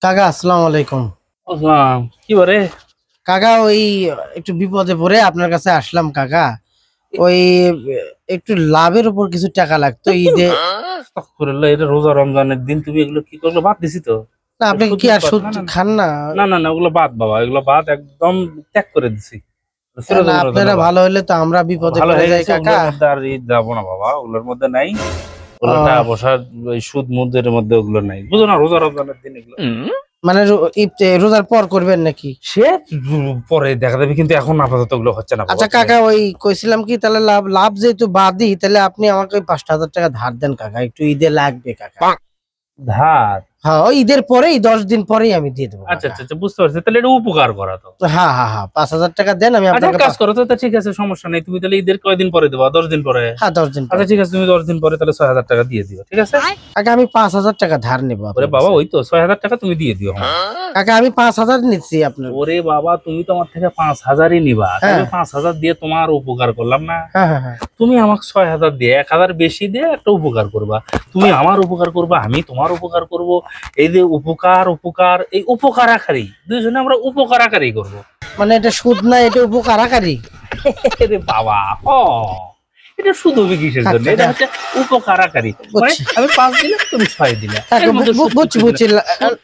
কাকা আসসালামু আলাইকুম। আসসালাম। কি বলে? কাকা ওই একটু বিপদে পড়ে আপনার কাছে আসলাম কাকা। ওই একটু লাভের উপর কিছু টাকা লাগতো ঈদে। আস্তাগফিরুল্লাহ, এটা রোজা রমজানের দিন তুমি এগুলো কি করলো? বাদ দিছি তো। না আপনি সুদ কি মুদ আর বাদ। সুদ না না খান না? না না না, ওগুলো বাদ বাবা, এগুলো বাদ, একদম ত্যাগ করে দিছি। না চিরজীবনের জন্য আপনারা বাদ। ভালো হইলে তো আমরা বিপদে ভালো পড়ে হয়ে যাই গেছে, কাকা। ওগুলোর মধ্যে আর ঈদ যাবো না বাবা, ওগুলোর মধ্যে নাই। ওগুলো টাকা আহ, পয়সা, ওই সুদ মুদের মধ্যে ওগুলো নাই, বুঝো না? রোজা রমজানের দিন এগুলো মানে রোজার পর করবেন নাকি? সে পরে দেখা যাবে, কিন্তু এখন আপাতত ওগুলো হচ্ছে না বাবা। আচ্ছা কাকা, ওই কইছিলাম কি তাহলে লাভ লাভ যেহেতু বাদই, তাহলে আপনি আমাকে ওই 5,000 টাকা ধার দেন কাকা, একটু ঈদে লাগবে কাকা। ধার? হ্যাঁ ওই ঈদের পরেই 10 দিন পরেই আমি দিয়ে দেবো আচ্ছা কাকা। আচ্ছা আচ্ছা, বুঝতে পারছি, তাহলে এটা উপকার করা তো। হ্যাঁ হ্যাঁ হ্যাঁ, 5,000 টাকা দেন, আমি আচ্ছা, আপনাকে এক কাজ করো তো, তা ঠিক আছে, সমস্যা নেই। তুমি তাহলে ঈদের কয়দিন পরে দেবা? 10 দিন পরে? হ্যাঁ 10 দিন পরে। আচ্ছা ঠিক আছে, তুমি 10 দিন পরে তাহলে 6,000 টাকা দিয়ে দিও, ঠিক আছে? কাকা আমি 5,000 টাকা ধার নেবো ওরে আপনার বাবা, কাছে। ওই তো 6,000 টাকা তুমি দিয়ে দিও। হ্যাঁ। কাকা আমি 5,000 নিচ্ছি আপনার। ওরে বাবা, তুমি তো আমার থেকে 5,000ই নিবা, হ্যাঁ তাহলে 5,000 দিয়ে তোমার উপকার করলাম না? হ্যাঁ হ্যাঁ হ্যাঁ। তুমি আমাকে 6,000 দিয়ে 1,000 বেশি দিয়ে একটা উপকার করবা। তুমি আমার উপকার করবা, আমি তোমার উপকার করব। এই যে উপকার উপকার, এই উপকার আকারই দুইজনে আমরা উপকার আকারই করবো। মানে এটা সুদ না, এটা উপকার আকারই। রে বাবা, এটা শুধু কিসের জন্য? এটা হচ্ছে উপকারাকারী। মানে বুঝছি আমি 5 দিলাম, তুমি 6 দিলে, কাকা, এর মধ্যে সুদ বুঝছি কিছু বুঝছি না। সুদ